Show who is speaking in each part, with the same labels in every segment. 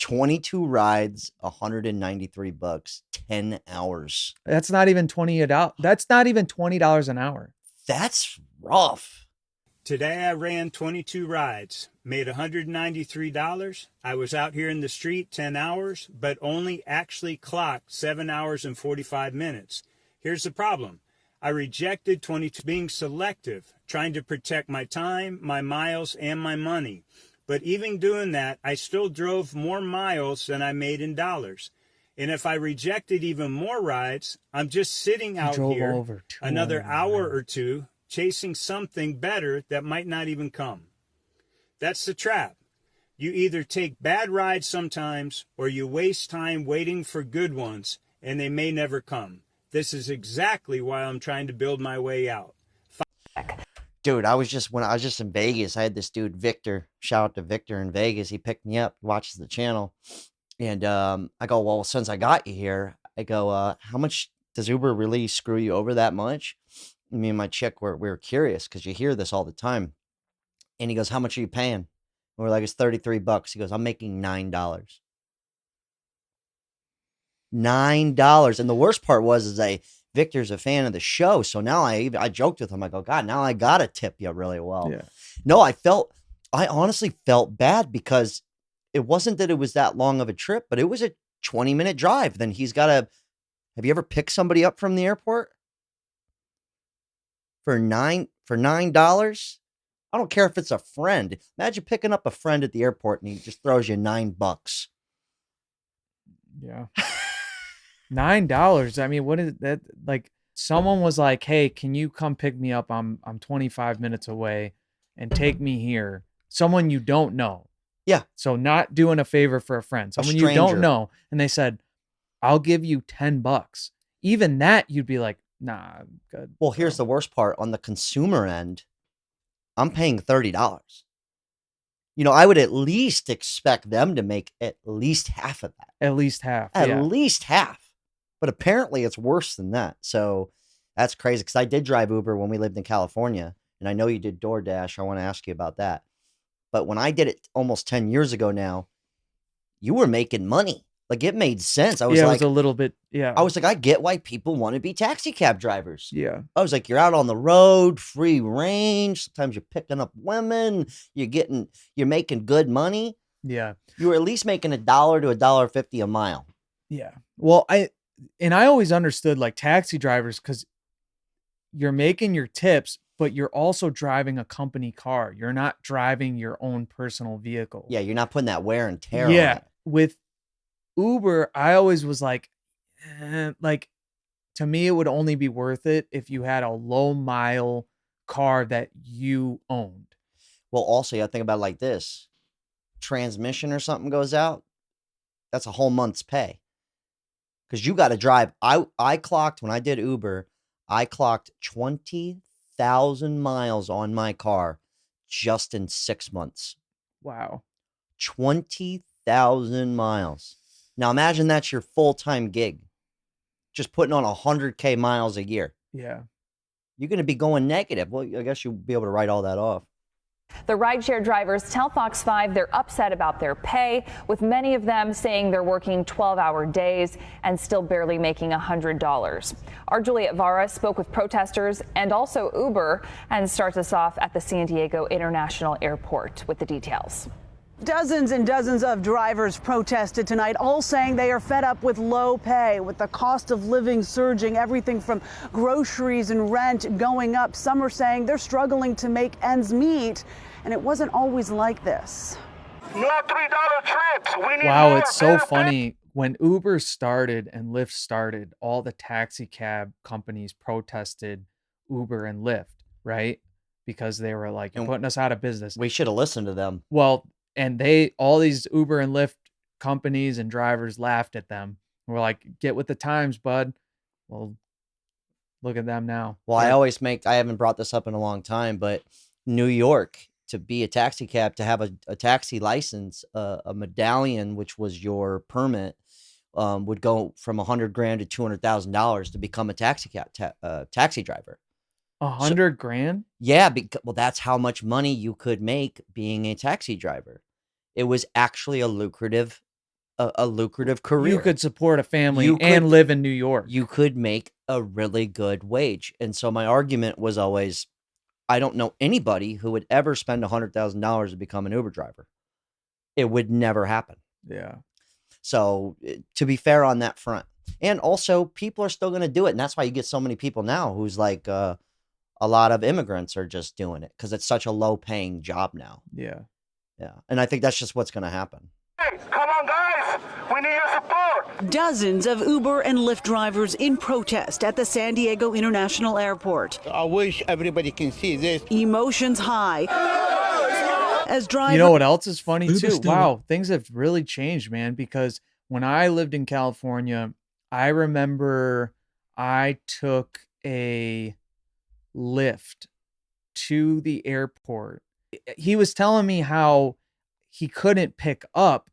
Speaker 1: 22 rides, $193, 10 hours.
Speaker 2: That's not even $20. That's not even $20 an hour.
Speaker 1: That's rough.
Speaker 3: Today I ran 22 rides, made $193. I was out here in the street 10 hours, but only actually clocked 7 hours and 45 minutes. Here's the problem. I rejected 22, being selective, trying to protect my time, my miles, and my money. But even doing that, I still drove more miles than I made in dollars. And if I rejected even more rides, I'm just sitting out here another hour or two chasing something better that might not even come. That's the trap. You either take bad rides sometimes or you waste time waiting for good ones, and they may never come. This is exactly why I'm trying to build my way out.
Speaker 1: Dude, when I was just in Vegas, I had this dude, Victor. Shout out to Victor in Vegas. He picked me up, watches the channel. And I go, well, since I got you here, I go, how much does Uber really screw you over that much? Me and my chick we were curious because you hear this all the time. And he goes, how much are you paying? And we're like, it's $33. He goes, I'm making $9. $9. And the worst part is Victor's a fan of the show. So now I joked with him. I go, God, now I got to tip you really well.
Speaker 2: Yeah.
Speaker 1: No, I honestly felt bad because it wasn't that it was that long of a trip, but it was a 20-minute drive. Then have you ever picked somebody up from the airport? For $9? I don't care if it's a friend. Imagine picking up a friend at the airport and he just throws you $9.
Speaker 2: Yeah. $9. I mean, what is that? Like, someone was like, hey, can you come pick me up? I'm 25 minutes away and take me here. Someone you don't know.
Speaker 1: Yeah.
Speaker 2: So not doing a favor for a friend. Someone you don't know. And they said, I'll give you $10. Even that, you'd be like, nah, I'm good.
Speaker 1: Well, here's the worst part. On the consumer end, I'm paying $30. I would at least expect them to make at least half of that.
Speaker 2: At least half.
Speaker 1: At least half. But apparently it's worse than that. So that's crazy because I did drive Uber when we lived in California. And I know you did DoorDash. I want to ask you about that. But when I did it almost 10 years ago now, you were making money. Like, it made sense. I was
Speaker 2: it was a little bit,
Speaker 1: I was like, I get why people want to be taxi cab drivers.
Speaker 2: Yeah.
Speaker 1: I was like, you're out on the road, free range. Sometimes you're picking up women. You're making good money.
Speaker 2: Yeah.
Speaker 1: You were at least making $1 to $1.50 a mile.
Speaker 2: Yeah. Well, I always understood like taxi drivers because you're making your tips, but you're also driving a company car. You're not driving your own personal vehicle.
Speaker 1: Yeah, you're not putting that wear and tear on it.
Speaker 2: With Uber, I always was like, to me, it would only be worth it if you had a low mile car that you owned.
Speaker 1: Well, also, you got to think about it like this. Transmission or something goes out, that's a whole month's pay. Because you got to drive. I clocked, when I did Uber, I clocked 20,000 miles on my car just in 6 months.
Speaker 2: Wow.
Speaker 1: 20,000 miles. Now imagine that's your full-time gig. Just putting on 100K miles a year.
Speaker 2: Yeah.
Speaker 1: You're going to be going negative. Well, I guess you'll be able to write all that off.
Speaker 4: The rideshare drivers tell Fox 5 they're upset about their pay, with many of them saying they're working 12-hour days and still barely making $100. Our Juliet Vara spoke with protesters and also Uber and starts us off at the San Diego International Airport with the details.
Speaker 5: Dozens and dozens of drivers protested tonight, all saying they are fed up with low pay, with the cost of living surging, everything from groceries and rent going up. Some are saying they're struggling to make ends meet, and it wasn't always like this.
Speaker 6: No $3 trips. We need
Speaker 2: wow,
Speaker 6: more
Speaker 2: it's so funny. When Uber started and Lyft started, all the taxi cab companies protested Uber and Lyft, right? Because they were like, you're putting us out of business.
Speaker 1: We should have listened to them.
Speaker 2: Well, and all these Uber and Lyft companies and drivers laughed at them. We're like, get with the times, bud. Well, look at them now.
Speaker 1: Well, I haven't brought this up in a long time, but New York, to be a taxi cab, to have a taxi license, a medallion, which was your permit, would go from $100,000 to $200,000 to become a taxi driver.
Speaker 2: $100,000?
Speaker 1: Yeah, well, that's how much money you could make being a taxi driver. It was actually a lucrative a lucrative career.
Speaker 2: You could support a family
Speaker 1: You
Speaker 2: and
Speaker 1: could-
Speaker 2: live in New York.
Speaker 1: You could make a really good wage. And so my argument was always, I don't know anybody who would ever spend $100,000 to become an Uber driver. It would never happen.
Speaker 2: Yeah.
Speaker 1: So to be fair on that front, and also people are still going to do it. And that's why you get so many people now who's like, a lot of immigrants are just doing it because it's such a low paying job now.
Speaker 2: Yeah.
Speaker 1: Yeah. And I think that's just what's going to happen.
Speaker 6: Hey, come on, guys. We need your support.
Speaker 5: Dozens of Uber and Lyft drivers in protest at the San Diego International Airport.
Speaker 7: I wish everybody can see this.
Speaker 5: Emotions high as drivers.
Speaker 2: You know what else is funny
Speaker 8: Uber's
Speaker 2: too?
Speaker 8: still-
Speaker 2: Wow, things have really changed, man. Because when I lived in California, I remember I took a Lyft to the airport. He was telling me how he couldn't pick up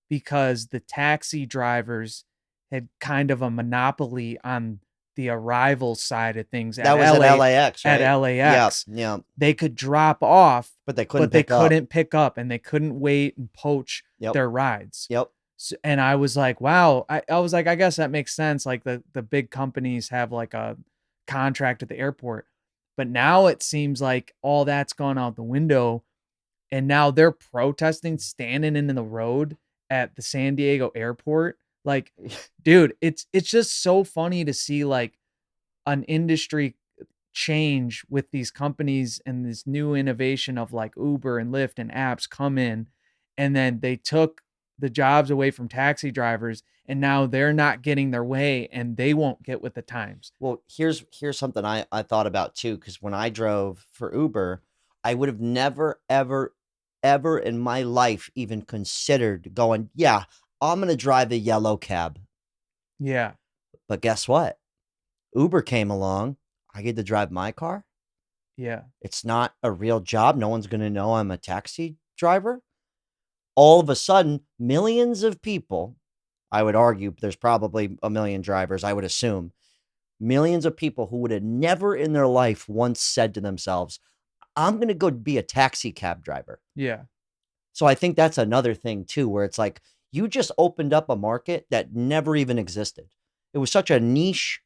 Speaker 2: because the taxi drivers had kind of a monopoly on the arrival side of things.
Speaker 1: That was at LAX, right?
Speaker 2: At LAX.
Speaker 1: Yeah.
Speaker 2: They could drop off,
Speaker 1: But they couldn't
Speaker 2: but they
Speaker 1: pick up.
Speaker 2: couldn't pick up, and they couldn't wait and poach
Speaker 1: Yep.
Speaker 2: their rides.
Speaker 1: Yep.
Speaker 2: So, and I was like, wow. I was like, I guess that makes sense. Like the big companies have like a contract at the airport, but now it seems like all that's gone out the window, and now they're protesting, standing in the road at the San Diego airport. Like, dude, it's just so funny to see like an industry change with these companies and this new innovation of like Uber and Lyft and apps come in, and then they took the jobs away from taxi drivers, and now they're not getting their way and they won't get with the times.
Speaker 1: Well, here's something I thought about too, because when I drove for Uber, I would have never, ever in my life even considered going, yeah, I'm going to drive a yellow cab.
Speaker 2: Yeah.
Speaker 1: But guess what? Uber came along. I get to drive my car.
Speaker 2: Yeah.
Speaker 1: It's not a real job. No one's going to know I'm a taxi driver. All of a sudden, millions of people, I would argue there's probably a million drivers, I would assume, millions of people who would have never in their life once said to themselves, I'm going to go be a taxi cab driver.
Speaker 2: Yeah.
Speaker 1: So I think that's another thing too, where it's like, you just opened up a market that never even existed. It was such a niche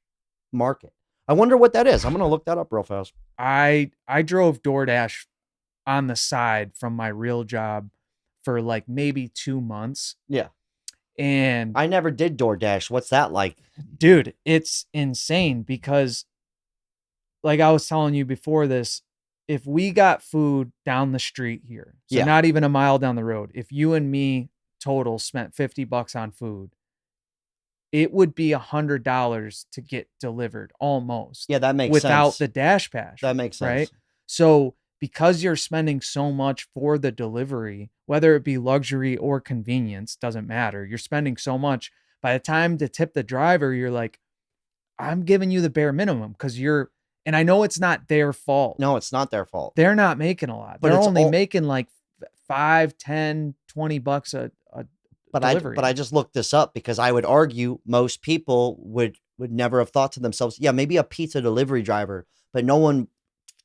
Speaker 1: market. I wonder what that is. I'm going to look that up real fast.
Speaker 2: I drove DoorDash on the side from my real job for like maybe 2 months.
Speaker 1: Yeah.
Speaker 2: And
Speaker 1: I never did DoorDash. What's that like?
Speaker 2: dude, it's insane because like I was telling you before this, if we got food down the street here, so
Speaker 1: Yeah.
Speaker 2: not even a mile down the road, if you and me total spent $50 on food, it would be $100 to get delivered almost.
Speaker 1: Yeah, that makes
Speaker 2: without
Speaker 1: sense.
Speaker 2: the Dash Pass.
Speaker 1: That makes sense.
Speaker 2: Right. So because you're spending so much for the delivery, whether it be luxury or convenience, doesn't matter. You're spending so much. By the time to tip the driver, you're like, I'm giving you the bare minimum because you're, and I know it's not their fault.
Speaker 1: No, it's not their fault.
Speaker 2: They're not making a lot.
Speaker 1: But
Speaker 2: They're
Speaker 1: it's
Speaker 2: only
Speaker 1: all-
Speaker 2: making like $5, $10, $20 a
Speaker 1: But
Speaker 2: delivery.
Speaker 1: I just looked this up because I would argue most people would never have thought to themselves, yeah, maybe a pizza delivery driver, but no one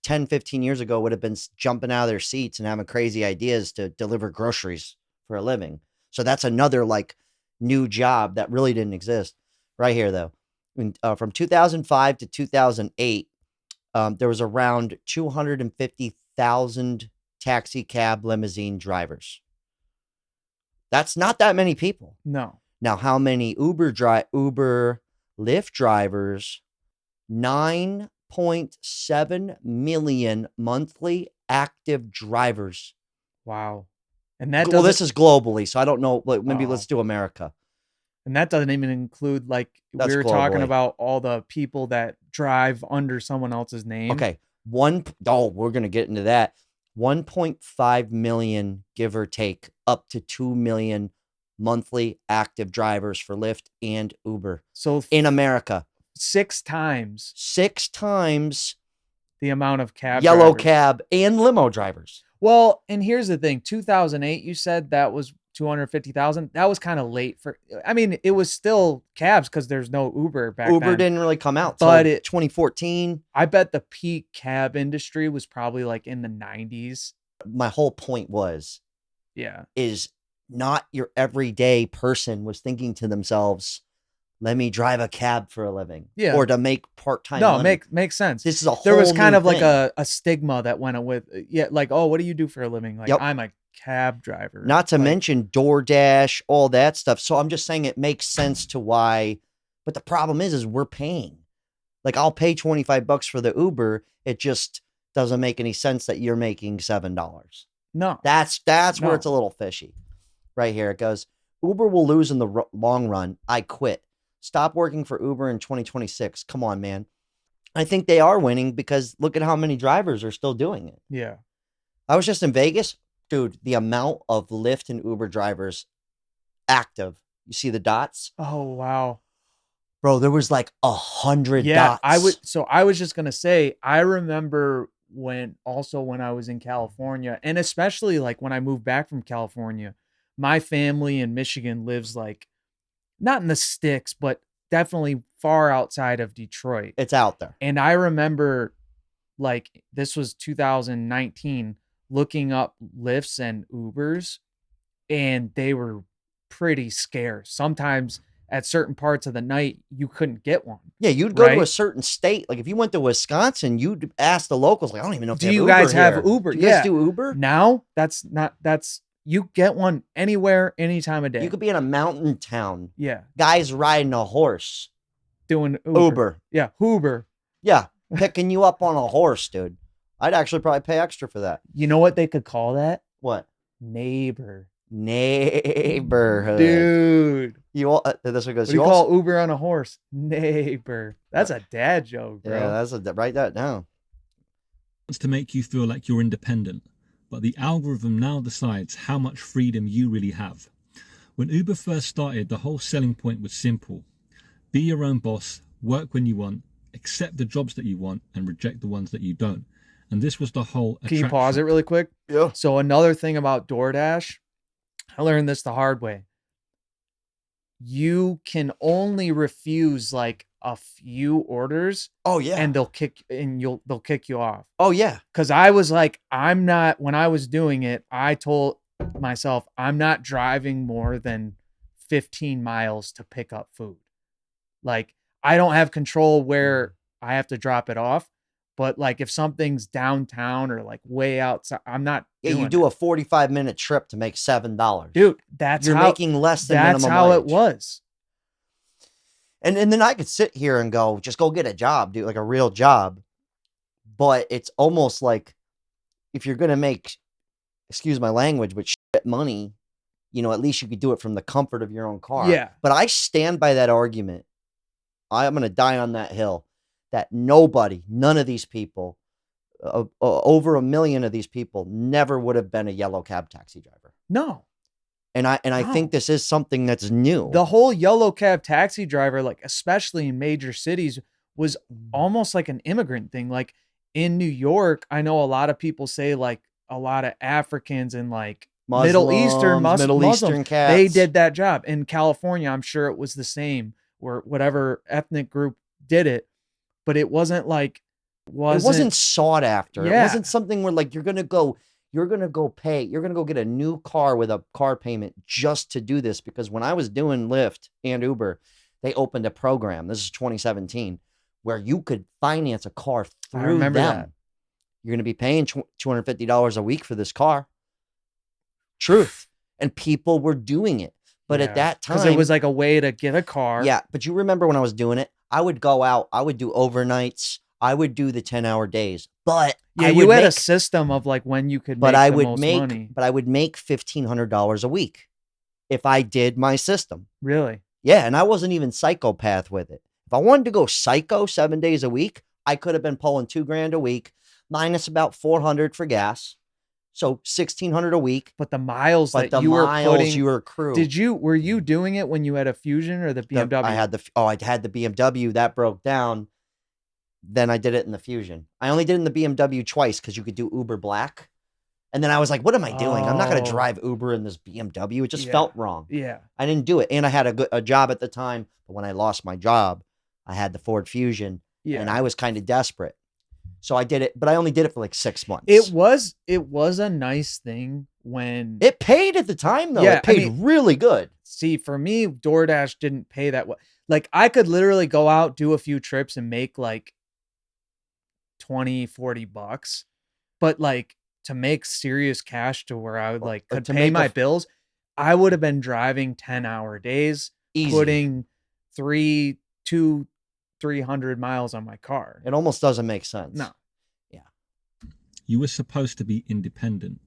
Speaker 1: 10, 15 years ago would have been jumping out of their seats and having crazy ideas to deliver groceries for a living. So that's another like new job that really didn't exist. Right here though. From 2005 to 2008, there was around 250,000 taxi cab limousine drivers. That's not that many people.
Speaker 2: No.
Speaker 1: Now, how many Uber Lyft drivers? 9.7 million monthly active drivers.
Speaker 2: Wow. And that
Speaker 1: Well,
Speaker 2: doesn't,
Speaker 1: this is globally, so I don't know. Like, maybe
Speaker 2: Oh.
Speaker 1: let's do America.
Speaker 2: and that doesn't even include like
Speaker 1: That's
Speaker 2: we were talking
Speaker 1: globally.
Speaker 2: about all the people that drive under someone else's name.
Speaker 1: Okay. We're going to get into that. 1.5 million, give or take, up to 2 million monthly active drivers for Lyft and Uber
Speaker 2: So
Speaker 1: in America.
Speaker 2: 6 times
Speaker 1: 6 times
Speaker 2: the amount of cab
Speaker 1: yellow
Speaker 2: drivers.
Speaker 1: cab and limo drivers.
Speaker 2: Well, and here's the thing. 2008, you said that was 250,000. That was kind of late for, I mean, it was still cabs because there's no Uber back
Speaker 1: Uber
Speaker 2: then.
Speaker 1: didn't really come out
Speaker 2: But
Speaker 1: till
Speaker 2: it-
Speaker 1: 2014.
Speaker 2: I bet the peak cab industry was probably like in the 90s.
Speaker 1: My whole point was,
Speaker 2: Yeah.
Speaker 1: is not your everyday person was thinking to themselves, let me drive a cab for a living.
Speaker 2: Yeah.
Speaker 1: Or to make part-time
Speaker 2: No,
Speaker 1: money.
Speaker 2: makes sense.
Speaker 1: This is a whole
Speaker 2: There was kind
Speaker 1: new
Speaker 2: of like
Speaker 1: thing.
Speaker 2: a stigma that went with, yeah, like, oh, what do you do for a living? Like,
Speaker 1: Yep.
Speaker 2: I'm a cab driver.
Speaker 1: Not to
Speaker 2: Like,
Speaker 1: mention DoorDash, all that stuff. So I'm just saying it makes sense to why. But the problem is we're paying. Like, I'll pay $25 for the Uber. It just doesn't make any sense that you're making $7.
Speaker 2: no.
Speaker 1: That's where
Speaker 2: No.
Speaker 1: it's a little fishy. Right here it goes. Uber will lose in the long run. I quit. Stop working for Uber in 2026. Come on, man. I think they are winning because look at how many drivers are still doing it.
Speaker 2: Yeah.
Speaker 1: I was just in Vegas. Dude, the amount of Lyft and Uber drivers active. You see the dots?
Speaker 2: Oh, wow.
Speaker 1: Bro, there was like 100
Speaker 2: Yeah,
Speaker 1: dots.
Speaker 2: I was just gonna say, I remember when I was in California, and especially like when I moved back from California, my family in Michigan lives like not in the sticks, but definitely far outside of Detroit.
Speaker 1: It's out there.
Speaker 2: And I remember like this was 2019 looking up Lyfts and Ubers, and they were pretty scarce. Sometimes at certain parts of the night, you couldn't get one.
Speaker 1: Yeah, you'd go to a
Speaker 2: Right?
Speaker 1: certain state. Like if you went to Wisconsin, you'd ask the locals, like, I don't even know if
Speaker 2: Do
Speaker 1: they have
Speaker 2: you
Speaker 1: Uber
Speaker 2: guys have
Speaker 1: here.
Speaker 2: Uber?
Speaker 1: Do you guys
Speaker 2: Yeah.
Speaker 1: do Uber?
Speaker 2: Now that's you get one anywhere, any time of day.
Speaker 1: You could be in a mountain town.
Speaker 2: Yeah,
Speaker 1: Guys riding a horse.
Speaker 2: doing
Speaker 1: Uber.
Speaker 2: Yeah, Uber.
Speaker 1: Yeah, picking you up on a horse, dude. I'd actually probably pay extra for that.
Speaker 2: You know what they could call that?
Speaker 1: What?
Speaker 2: Neighbor.
Speaker 1: Neighborhood.
Speaker 2: Dude.
Speaker 1: You all, this one goes.
Speaker 2: What do you
Speaker 1: also-
Speaker 2: call Uber on a horse? Neighbor. That's a dad joke, bro.
Speaker 1: Yeah, write that down.
Speaker 8: It's to make you feel like you're independent, but the algorithm now decides how much freedom you really have. When Uber first started, the whole selling point was simple. Be your own boss, work when you want, accept the jobs that you want, and reject the ones that you don't. And this was the whole
Speaker 2: Can you pause it really quick?
Speaker 1: Yeah.
Speaker 2: So another thing about DoorDash, I learned this the hard way. You can only refuse like a few orders,
Speaker 1: Oh yeah.
Speaker 2: and they'll kick you off.
Speaker 1: Oh yeah.
Speaker 2: Cause I was like, when I was doing it, I told myself, I'm not driving more than 15 miles to pick up food. Like, I don't have control where I have to drop it off, but like if something's downtown or like way outside, I'm not.
Speaker 1: Yeah, you
Speaker 2: doing
Speaker 1: do
Speaker 2: it.
Speaker 1: a 45-minute trip to make $7.
Speaker 2: Dude.
Speaker 1: You're making less than
Speaker 2: That's
Speaker 1: minimum
Speaker 2: how
Speaker 1: wage.
Speaker 2: it was.
Speaker 1: And then I could sit here and go, just go get a job, dude, like a real job. But it's almost like if you're gonna make, excuse my language, but shit money, you know, at least you could do it from the comfort of your own car.
Speaker 2: Yeah.
Speaker 1: But I stand by that argument. I'm gonna die on that hill. That none of these people, over 1 million of these people, never would have been a yellow cab taxi driver.
Speaker 2: No.
Speaker 1: And I think this is something that's new.
Speaker 2: The whole yellow cab taxi driver, like especially in major cities, was almost like an immigrant thing. Like in New York, I know a lot of people say like a lot of Africans and like Middle Eastern Muslims,
Speaker 1: cats.
Speaker 2: they did that job. In California, I'm sure it was the same, or whatever ethnic group did it, but it wasn't like
Speaker 1: It wasn't sought after.
Speaker 2: Yeah.
Speaker 1: It wasn't something where like you're gonna go get a new car with a car payment just to do this. Because when I was doing Lyft and Uber, they opened a program. This is 2017, where you could finance a car through
Speaker 2: remember
Speaker 1: them.
Speaker 2: that.
Speaker 1: You're gonna be paying $250 a week for this car. Truth. And people were doing it. But at that time,
Speaker 2: because it was like a way to get a car.
Speaker 1: yeah, but you remember when I was doing it, I would go out, I would do overnights, I would do the 10-hour days. But
Speaker 2: Yeah,
Speaker 1: I
Speaker 2: you
Speaker 1: would
Speaker 2: had a
Speaker 1: make,
Speaker 2: system of like when you could
Speaker 1: but
Speaker 2: make
Speaker 1: I
Speaker 2: the
Speaker 1: would
Speaker 2: most
Speaker 1: make
Speaker 2: money.
Speaker 1: but I would make $1,500 a week if I did my system.
Speaker 2: Really?
Speaker 1: Yeah, and I wasn't even psychopath with it. If I wanted to go psycho 7 days a week, I could have been pulling $2,000 a week, minus about 400 for gas. So 1,600 a week.
Speaker 2: But the miles
Speaker 1: But
Speaker 2: that
Speaker 1: the
Speaker 2: you were
Speaker 1: miles
Speaker 2: putting,
Speaker 1: you accrue.
Speaker 2: were you doing it when you had a Fusion or the BMW?
Speaker 1: I had the BMW that broke down. Then I did it in the Fusion. I only did it in the BMW twice because you could do Uber Black. And then I was like, what am I doing? I'm not going to
Speaker 2: Oh.
Speaker 1: drive Uber in this BMW. It just
Speaker 2: Yeah.
Speaker 1: felt wrong.
Speaker 2: Yeah.
Speaker 1: I didn't do it. And I had a job at the time. But when I lost my job, I had the Ford Fusion.
Speaker 2: Yeah.
Speaker 1: And I was kind of desperate. So I did it, but I only did it for like 6 months.
Speaker 2: It was a nice thing when
Speaker 1: It paid at the time though.
Speaker 2: Yeah,
Speaker 1: It paid really good.
Speaker 2: See, for me, DoorDash didn't pay that well. Like I could literally go out, do a few trips and make like 20-40 bucks. But like to make serious cash to where I would like could pay my bills, I would have been driving 10-hour days,
Speaker 1: Easy.
Speaker 2: putting 300 miles on my car.
Speaker 1: It almost doesn't make sense.
Speaker 2: No.
Speaker 1: Yeah.
Speaker 8: You were supposed to be independent.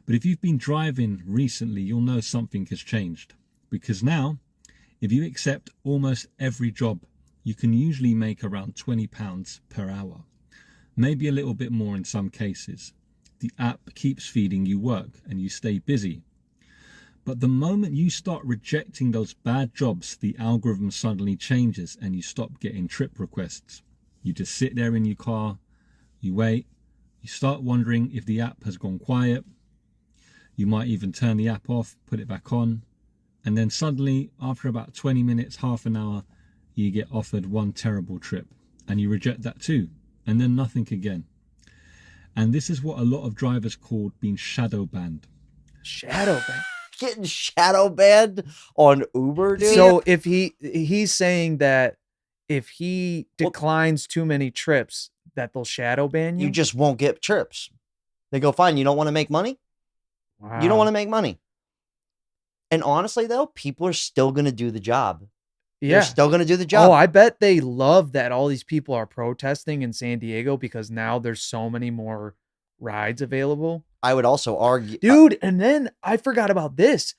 Speaker 8: But if you've been driving recently, you'll know something has changed. Because now, if you accept almost every job, you can usually make around £20 per hour. Maybe a little bit more in some cases. The app keeps feeding you work and you stay busy. But the moment you start rejecting those bad jobs, the algorithm suddenly changes and you stop getting trip requests. You just sit there in your car, you wait, you start wondering if the app has gone quiet. You might even turn the app off, put it back on, and then suddenly, after about 20 minutes, half an hour, you get offered one terrible trip, and you reject that too, and then nothing again. And this is what a lot of drivers called being shadow banned.
Speaker 2: Shadow banned?
Speaker 1: Getting shadow banned on Uber, dude?
Speaker 2: So if he's saying that if he declines too many trips, that they'll shadow ban you?
Speaker 1: You just won't get trips. They go, fine, you don't want to make money?
Speaker 2: Wow.
Speaker 1: You don't want to make money. And honestly, though, people are still going to do the job.
Speaker 2: Yeah.
Speaker 1: They're still going to do the job.
Speaker 2: Oh, I bet they love that all these people are protesting in San Diego because now there's so many more rides available.
Speaker 1: I would also argue.
Speaker 2: Dude, and then I forgot about this.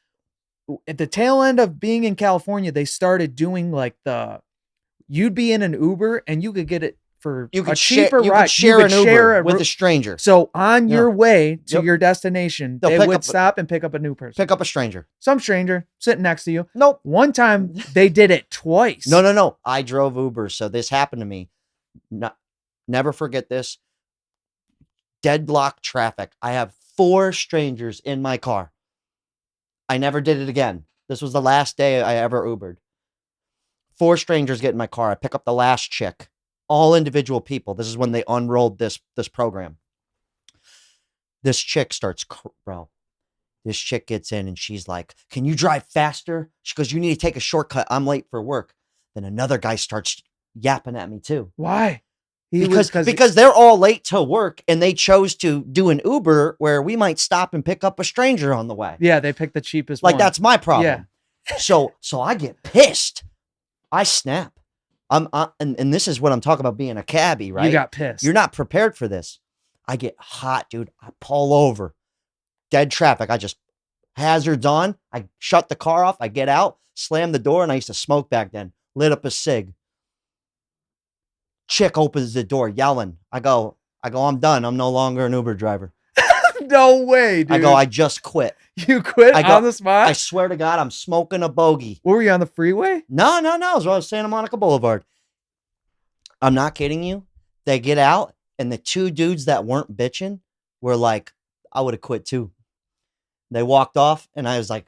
Speaker 2: At the tail end of being in California, they started doing like you'd be in an Uber and you could get it for
Speaker 1: You could
Speaker 2: a cheaper
Speaker 1: you
Speaker 2: ride.
Speaker 1: could share an Uber with
Speaker 2: ru-
Speaker 1: a stranger.
Speaker 2: So on your way to
Speaker 1: Yep.
Speaker 2: your destination,
Speaker 1: They'll
Speaker 2: they
Speaker 1: pick
Speaker 2: would
Speaker 1: up a-
Speaker 2: stop and pick up a new person.
Speaker 1: Pick up a stranger.
Speaker 2: Some stranger sitting next to you.
Speaker 1: Nope.
Speaker 2: One time they did it twice.
Speaker 1: No. I drove Uber, so this happened to me. Never forget this. Deadlock traffic. I have 4 strangers in my car. I never did it again. This was the last day I ever Ubered. 4 strangers get in my car. I pick up the last chick. All individual people. This is when they unrolled this program. This chick starts, bro. This chick gets in and she's like, "Can you drive faster?" She goes, "You need to take a shortcut. I'm late for work." Then another guy starts yapping at me too.
Speaker 2: Why?
Speaker 1: Because they're all late to work and they chose to do an Uber where we might stop and pick up a stranger on the way.
Speaker 2: Yeah, they picked the cheapest
Speaker 1: Like
Speaker 2: one.
Speaker 1: that's my problem.
Speaker 2: Yeah.
Speaker 1: So I get pissed. I snap. And this is what I'm talking about being a cabbie, right?
Speaker 2: You got pissed.
Speaker 1: You're not prepared for this. I get hot, dude. I pull over. Dead traffic. I just hazards on. I shut the car off. I get out, slam the door, and I used to smoke back then. Lit up a cig. Chick opens the door yelling. I go, I'm done. I'm no longer an Uber driver.
Speaker 2: No way, dude.
Speaker 1: I go, I just quit.
Speaker 2: You quit on the spot?
Speaker 1: I swear to God, I'm smoking a bogey.
Speaker 2: What were you on the freeway?
Speaker 1: No. It was on Santa Monica Boulevard. I'm not kidding you. They get out, and the 2 dudes that weren't bitching were like, I would have quit too. They walked off, and I was like,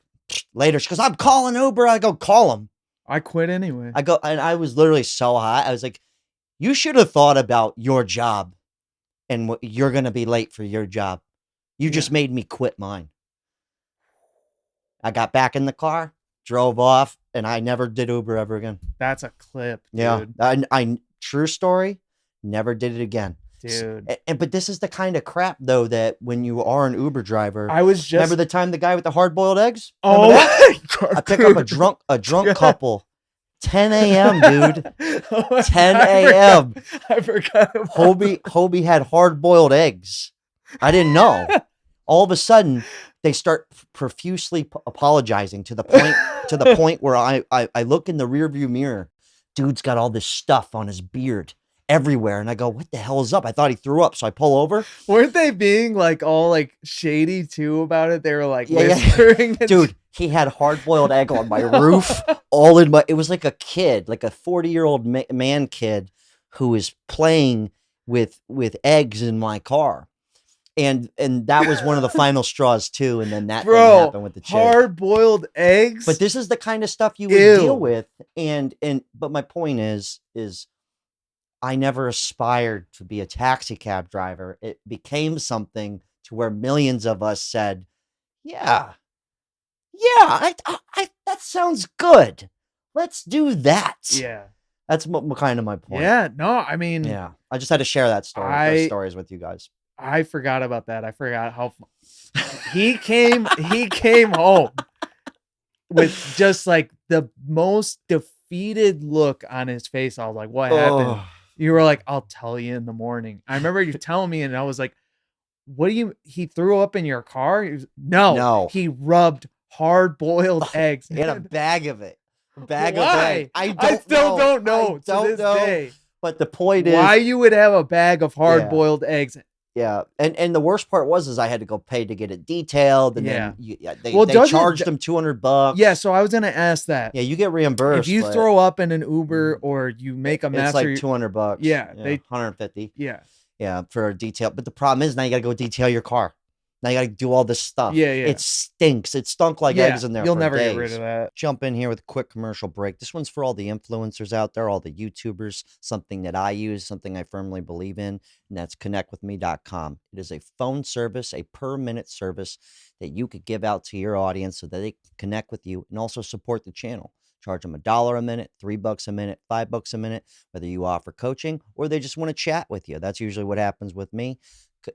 Speaker 1: later. She goes, I'm calling Uber. I go, call them.
Speaker 2: I quit anyway.
Speaker 1: I go, and I was literally so hot. I was like, you should have thought about your job and what you're going to be late for your job. You just made me quit mine. I got back in the car, drove off, and I never did Uber ever again.
Speaker 2: That's a clip, dude.
Speaker 1: Yeah. I true story, never did it again.
Speaker 2: Dude.
Speaker 1: But this is the kind of crap though that when you are an Uber driver,
Speaker 2: I was just
Speaker 1: remember the time the guy with the hard-boiled eggs?
Speaker 2: Oh my God,
Speaker 1: I pick up a drunk couple. 10 a.m., dude. 10 a.m.
Speaker 2: I forgot.
Speaker 1: Hobie had hard-boiled eggs. I didn't know. All of a sudden, they start profusely apologizing to the point where I look in the rearview mirror. Dude's got all this stuff on his beard everywhere, and I go, "What the hell is up?" I thought he threw up, so I pull over.
Speaker 2: Weren't they being like all like shady too about it? They were like whispering.
Speaker 1: Dude, he had hard-boiled egg on my roof, all in my. It was like a kid, like a 40-year-old man kid, who was playing with eggs in my car. And that was one of the final straws too. And then that thing happened with the chick.
Speaker 2: Hard-boiled eggs.
Speaker 1: But this is the kind of stuff you would deal with. But my point is I never aspired to be a taxi cab driver. It became something to where millions of us said, yeah, that sounds good. Let's do that.
Speaker 2: Yeah.
Speaker 1: That's kind of my point.
Speaker 2: Yeah. No, I mean,
Speaker 1: Yeah. I just had to share that story, those stories with you guys.
Speaker 2: I forgot about that. I forgot how he came home with just like the most defeated look on his face. I was like, what happened? You were like, I'll tell you in the morning. I remember you telling me, and I was like, what do you, he threw up in your car? He was, no, he rubbed hard-boiled eggs.
Speaker 1: He had a bag of it. A bag
Speaker 2: Why?
Speaker 1: of eggs.
Speaker 2: I still don't know to this day.
Speaker 1: But the point is,
Speaker 2: why you would have a bag of hard-boiled eggs.
Speaker 1: Yeah, and the worst part was I had to go pay to get it detailed, and then they charged them $200.
Speaker 2: Yeah, so I was gonna ask that.
Speaker 1: Yeah, you get reimbursed
Speaker 2: if you throw up in an Uber or you make a mess.
Speaker 1: It's like $200.
Speaker 2: Yeah,
Speaker 1: they 150.
Speaker 2: Yeah,
Speaker 1: for a detail. But the problem is now you got to go detail your car. Now you got to do all this stuff.
Speaker 2: Yeah.
Speaker 1: It stinks. It stunk like eggs in there.
Speaker 2: You'll
Speaker 1: for
Speaker 2: never
Speaker 1: days.
Speaker 2: get rid of that.
Speaker 1: Jump in here with a quick commercial break. This one's for all the influencers out there, all the YouTubers, something that I use, something I firmly believe in, and that's connectwithme.com. It is a phone service, a per minute service that you could give out to your audience so that they can connect with you and also support the channel. Charge them $1 a minute, $3 a minute, $5 a minute, whether you offer coaching or they just want to chat with you. That's usually what happens with me.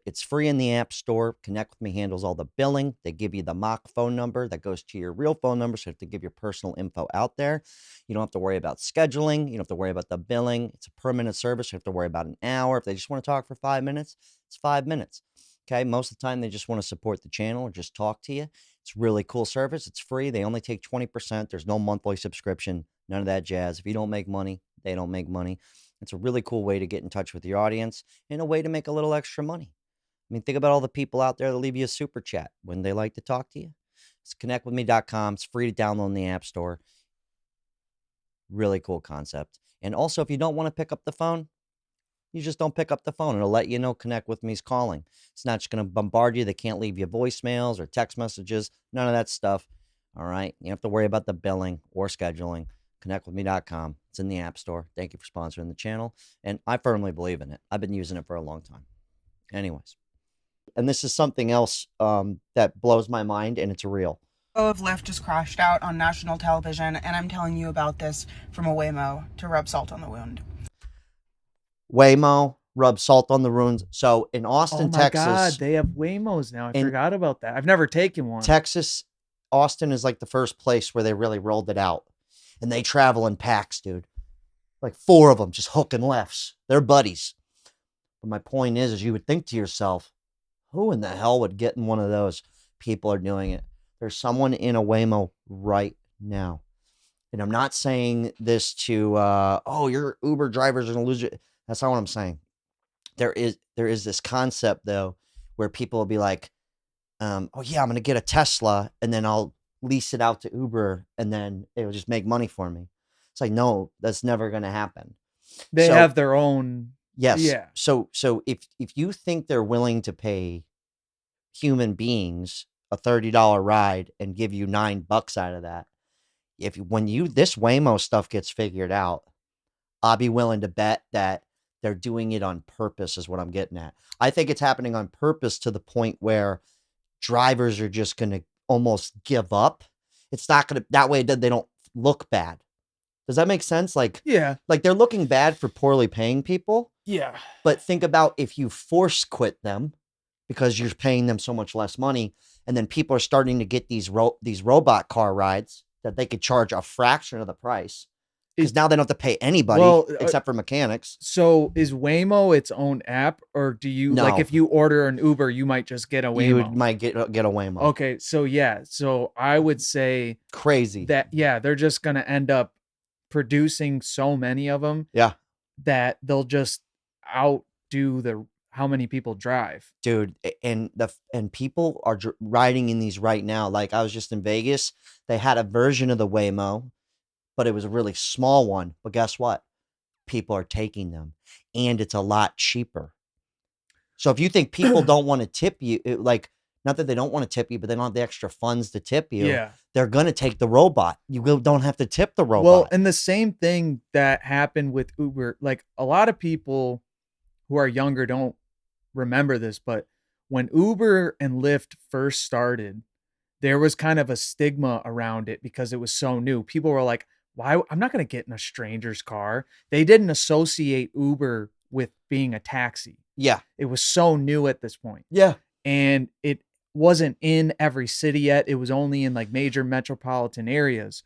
Speaker 1: It's free in the App Store. Connect with Me handles all the billing. They give you the mock phone number that goes to your real phone number. So you have to give your personal info out there. You don't have to worry about scheduling. You don't have to worry about the billing. It's a per-minute service. You have to worry about an hour. If they just want to talk for 5 minutes, it's 5 minutes. Okay. Most of the time, they just want to support the channel or just talk to you. It's really cool service. It's free. They only take 20%. There's no monthly subscription. None of that jazz. If you don't make money, they don't make money. It's a really cool way to get in touch with your audience and a way to make a little extra money. I mean, think about all the people out there that leave you a super chat when they like to talk to you. It's connectwithme.com. It's free to download in the App Store. Really cool concept. And also, if you don't want to pick up the phone, you just don't pick up the phone. It'll let you know Connect With Me's calling. It's not just going to bombard you. They can't leave you voicemails or text messages. None of that stuff. All right. You don't have to worry about the billing or scheduling. Connectwithme.com. It's in the App Store. Thank you for sponsoring the channel. And I firmly believe in it. I've been using it for a long time. Anyways. And this is something else that blows my mind, and it's real.
Speaker 9: Of Lyft just crashed out on national television, and I'm telling you about this from a Waymo to rub salt on the wound.
Speaker 1: Waymo, rub salt on the wounds. So in Austin, Texas.
Speaker 2: God, they have Waymos now. I forgot about that. I've never taken one.
Speaker 1: Texas, Austin is like the first place where they really rolled it out. And they travel in packs, dude. Like 4 of them just hooking lefts. They're buddies. But my point is you would think to yourself, who in the hell would get in one of those? People are doing it. There's someone in a Waymo right now. And I'm not saying this to, your Uber drivers are going to lose it. That's not what I'm saying. There is this concept, though, where people will be like, I'm going to get a Tesla, and then I'll lease it out to Uber, and then it will just make money for me. It's like, no, that's never going to happen.
Speaker 2: They have their own.
Speaker 1: Yes.
Speaker 2: Yeah.
Speaker 1: So if you think they're willing to pay human beings a $30 ride and give you $9 out of that, when this Waymo stuff gets figured out, I'll be willing to bet that they're doing it on purpose is what I'm getting at. I think it's happening on purpose to the point where drivers are just going to almost give up. It's not going to, that way they don't look bad. Does that make sense? Like they're looking bad for poorly paying people.
Speaker 2: Yeah.
Speaker 1: But think about if you force quit them because you're paying them so much less money, and then people are starting to get these robot car rides that they could charge a fraction of the price. Because now they don't have to pay anybody except for mechanics.
Speaker 2: So is Waymo its own app, or do you like if you order an Uber, you might just get a Waymo?
Speaker 1: You might get a Waymo.
Speaker 2: Okay, so so I would say
Speaker 1: crazy
Speaker 2: that they're just gonna end up producing so many of them that they'll just outdo how many people drive,
Speaker 1: dude. And people are riding in these right now. Like I was just in Vegas, they had a version of the Waymo, but it was a really small one. But guess what? People are taking them, and it's a lot cheaper. So if you think people don't want to tip you, Not that they don't want to tip you, but they don't have the extra funds to tip you.
Speaker 2: Yeah.
Speaker 1: They're going to take the robot. Don't have to tip the robot.
Speaker 2: Well, and the same thing that happened with Uber, like a lot of people who are younger don't remember this, but when Uber and Lyft first started, there was kind of a stigma around it because it was so new. People were like, why? I'm not going to get in a stranger's car. They didn't associate Uber with being a taxi.
Speaker 1: Yeah.
Speaker 2: It was so new at this point.
Speaker 1: Yeah.
Speaker 2: And it wasn't in every city yet. It was only in like major metropolitan areas.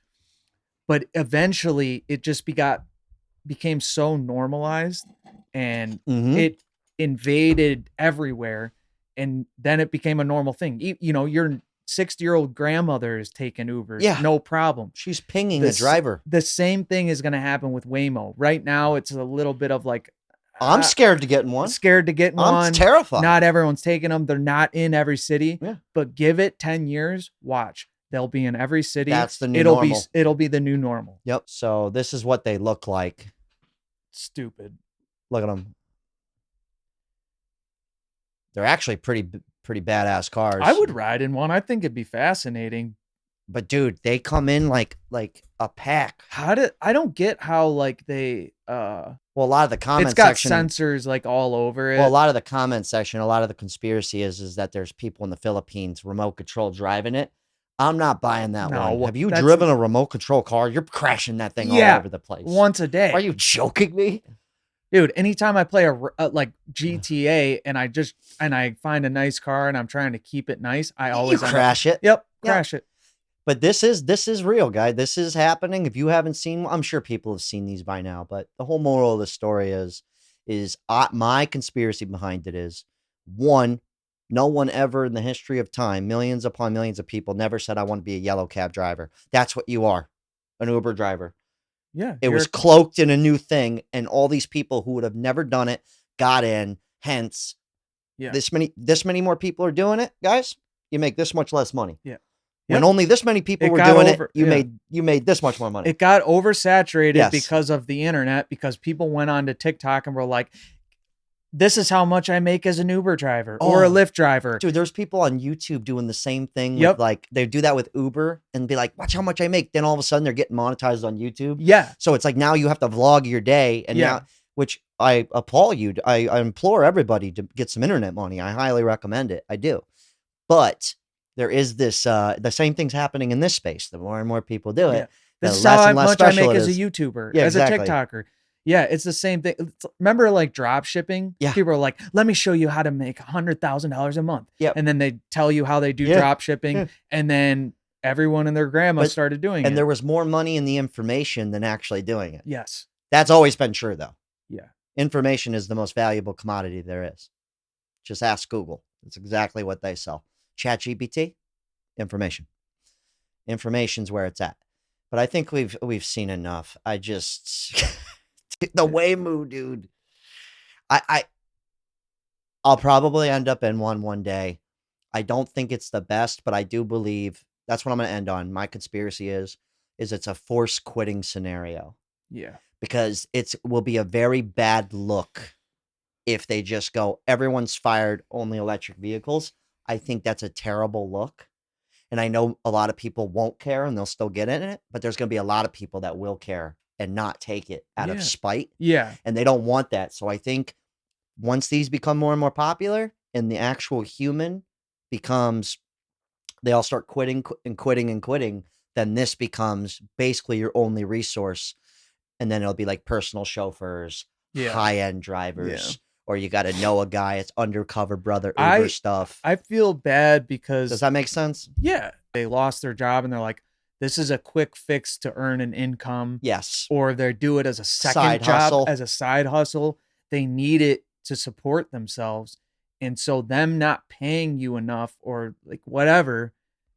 Speaker 2: But eventually it just became so normalized and it invaded everywhere. And then it became a normal thing. You know, your 60-year-old grandmother is taking Uber.
Speaker 1: Yeah.
Speaker 2: No problem.
Speaker 1: She's pinging the driver.
Speaker 2: The same thing is going to happen with Waymo. Right now, it's a little bit of like,
Speaker 1: I'm scared to get in one. I'm terrified.
Speaker 2: Not everyone's taking them. They're not in every city.
Speaker 1: Yeah.
Speaker 2: But give it 10 years. Watch. They'll be in every city.
Speaker 1: That's the new normal.
Speaker 2: It'll be the new normal.
Speaker 1: Yep. So this is what they look like.
Speaker 2: Stupid.
Speaker 1: Look at them. They're actually pretty badass cars.
Speaker 2: I would ride in one. I think it'd be fascinating.
Speaker 1: But dude, they come in like a pack.
Speaker 2: I don't get how like they
Speaker 1: well, a lot of the comment
Speaker 2: it's got
Speaker 1: section,
Speaker 2: sensors like all over it.
Speaker 1: Well, a lot of the comment section, a lot of the conspiracy is that there's people in the Philippines remote control driving it. I'm not buying that one. Have you driven a remote control car? You're crashing that thing all over the place.
Speaker 2: Once a day.
Speaker 1: Are you joking me?
Speaker 2: Dude, anytime I play a like GTA and I find a nice car and I'm trying to keep it nice, I always
Speaker 1: crash it.
Speaker 2: Yep, crash it.
Speaker 1: But this is real, guy. This is happening. If you haven't seen, I'm sure people have seen these by now. But the whole moral of the story is my conspiracy behind it is one. No one ever in the history of time, millions upon millions of people, never said I want to be a yellow cab driver. That's what you are, an Uber driver.
Speaker 2: Yeah.
Speaker 1: It was cloaked in a new thing, and all these people who would have never done it got in. Hence, this many more people are doing it, guys. You make this much less money.
Speaker 2: Yeah.
Speaker 1: When only this many people were doing it, you made this much more money.
Speaker 2: It got oversaturated because of the internet, because people went on to TikTok and were like, this is how much I make as an Uber driver or a Lyft driver.
Speaker 1: Dude, there's people on YouTube doing the same thing. With like, they do that with Uber and be like, watch how much I make. Then all of a sudden they're getting monetized on YouTube.
Speaker 2: Yeah.
Speaker 1: So it's like now you have to vlog your day. And now, which I applaud you. I implore everybody to get some internet money. I highly recommend it. I do. But there is this, the same thing's happening in this space. The more and more people do it.
Speaker 2: This is how much I make as a YouTuber, as a TikToker. Yeah, it's the same thing. Remember like drop shipping?
Speaker 1: Yeah.
Speaker 2: People are like, let me show you how to make $100,000 a month.
Speaker 1: Yep.
Speaker 2: And then they tell you how they do drop shipping. Yeah. And then everyone and their grandma started doing it.
Speaker 1: And there was more money in the information than actually doing it.
Speaker 2: Yes.
Speaker 1: That's always been true though.
Speaker 2: Yeah.
Speaker 1: Information is the most valuable commodity there is. Just ask Google. It's exactly what they sell. ChatGPT, information. Information's where it's at. But I think we've seen enough. I just the Waymo, dude. I'll probably end up in one day. I don't think it's the best, but I do believe that's what I'm going to end on. My conspiracy is it's a forced quitting scenario.
Speaker 2: Yeah.
Speaker 1: Because will be a very bad look if they just go, everyone's fired, only electric vehicles. I think that's a terrible look. And I know a lot of people won't care and they'll still get in it, but there's going to be a lot of people that will care and not take it out of spite.
Speaker 2: Yeah.
Speaker 1: And they don't want that. So I think once these become more and more popular and the actual human becomes, they all start quitting, then this becomes basically your only resource. And then it'll be like personal chauffeurs, high-end drivers, or you got to know a guy. It's undercover brother Uber stuff.
Speaker 2: I feel bad because...
Speaker 1: Does that make sense?
Speaker 2: Yeah. They lost their job and they're like, this is a quick fix to earn an income.
Speaker 1: Yes.
Speaker 2: Or they do it as a second job, as a side hustle. They need it to support themselves. And so them not paying you enough or like whatever,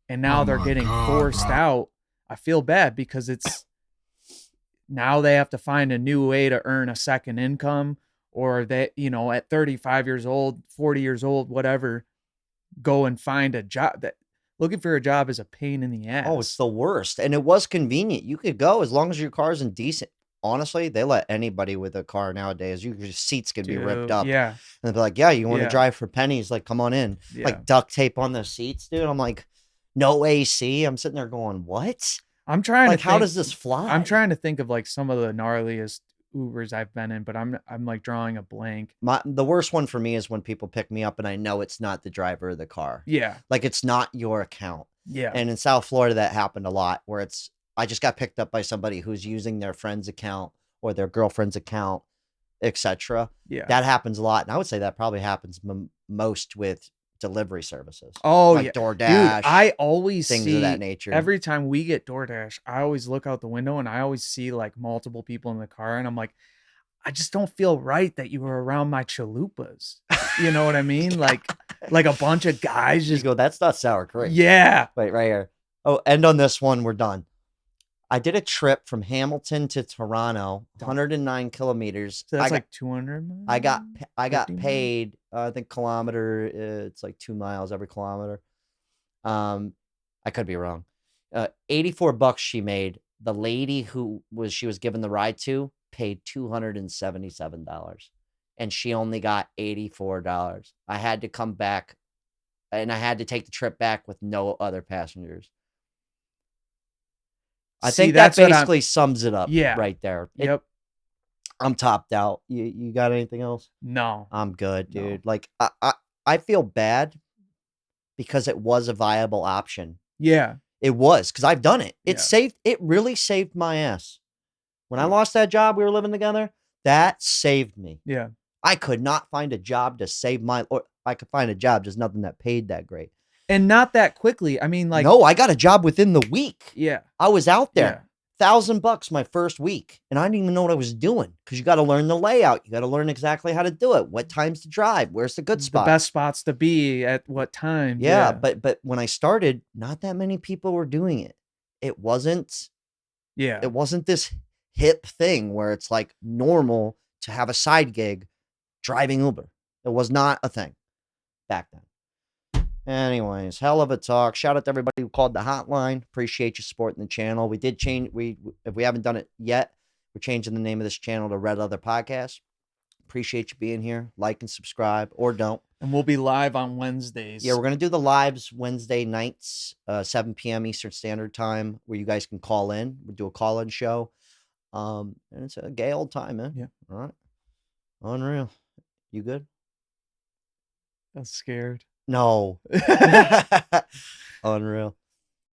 Speaker 2: and now they're getting forced out. I feel bad because it's now they have to find a new way to earn a second income, or they, at 35 years old, 40 years old, whatever, go and find a job. That looking for a job is a pain in the ass.
Speaker 1: Oh, it's the worst. And it was convenient. You could go as long as your car's in decent. honestly, they let anybody with a car nowadays. Your seats can be ripped
Speaker 2: Dude,
Speaker 1: up.
Speaker 2: yeah.
Speaker 1: And they'll be like, yeah, you want to
Speaker 2: Yeah.
Speaker 1: drive for pennies? Like, come on in.
Speaker 2: Yeah.
Speaker 1: Like duct tape on the seats, dude. I'm like, no AC. I'm sitting there going, what?
Speaker 2: I'm trying
Speaker 1: Like,
Speaker 2: to
Speaker 1: how
Speaker 2: think,
Speaker 1: does this fly?
Speaker 2: I'm trying to think of like some of the gnarliest Ubers I've been in, but I'm like drawing a blank.
Speaker 1: The worst one for me is when people pick me up and I know it's not the driver of the car.
Speaker 2: Yeah.
Speaker 1: Like, it's not your account.
Speaker 2: Yeah.
Speaker 1: And in South Florida, that happened a lot where I just got picked up by somebody who's using their friend's account or their girlfriend's account, etc.
Speaker 2: Yeah.
Speaker 1: That happens a lot. And I would say that probably happens most with delivery services.
Speaker 2: Oh,
Speaker 1: like
Speaker 2: yeah.
Speaker 1: DoorDash.
Speaker 2: Dude, I always
Speaker 1: things
Speaker 2: see
Speaker 1: of that nature.
Speaker 2: every time we get DoorDash, I always look out the window and I always see like multiple people in the car. And I'm like, I just don't feel right that you were around my chalupas. You know what I mean? Like a bunch of guys
Speaker 1: You
Speaker 2: just
Speaker 1: go, that's not sour cream.
Speaker 2: Yeah.
Speaker 1: Wait, right here. Oh, end on this one. We're done. I did a trip from Hamilton to Toronto, 109 kilometers.
Speaker 2: So that's like 200 miles?
Speaker 1: I got
Speaker 2: 50 miles?
Speaker 1: paid. I think kilometer. It's like 2 miles every kilometer. I could be wrong. $84 she made. The lady she was given the ride to paid $277, and she only got $84. I had to come back, and I had to take the trip back with no other passengers. I think that basically sums it up.
Speaker 2: Yeah.
Speaker 1: Right there.
Speaker 2: Yep.
Speaker 1: I'm topped out. You got anything else?
Speaker 2: No.
Speaker 1: I'm good,
Speaker 2: No.
Speaker 1: dude. Like I feel bad because it was a viable option.
Speaker 2: Yeah.
Speaker 1: It was, because I've done it.
Speaker 2: Yeah.
Speaker 1: It really saved my ass. When I lost that job, we were living together, that saved me.
Speaker 2: Yeah.
Speaker 1: I could not find a job to save or I could find a job, just nothing that paid that great.
Speaker 2: And not that quickly. I mean, like,
Speaker 1: no, I got a job within the week.
Speaker 2: Yeah.
Speaker 1: I was out there. $1,000 my first week, and I didn't even know what I was doing, because you got to learn the layout. You got to learn exactly how to do it. What times to drive? Where's the good spot?
Speaker 2: The best spots to be at what time.
Speaker 1: Yeah, but when I started, not that many people were doing it. It wasn't.
Speaker 2: Yeah.
Speaker 1: It wasn't this hip thing where it's like normal to have a side gig driving Uber. It was not a thing back then. Anyways, hell of a talk. Shout out to everybody who called the hotline. Appreciate you supporting the channel. We did change. If we haven't done it yet, we're changing the name of this channel to Red Leather Podcast. Appreciate you being here. Like and subscribe, or don't.
Speaker 2: And we'll be live on Wednesdays.
Speaker 1: Yeah, we're gonna do the lives Wednesday nights, 7 p.m. Eastern Standard Time, where you guys can call in. We'll do a call-in show. And it's a gay old time, man.
Speaker 2: Yeah.
Speaker 1: All right. Unreal. You good?
Speaker 2: I'm scared.
Speaker 1: No. Unreal.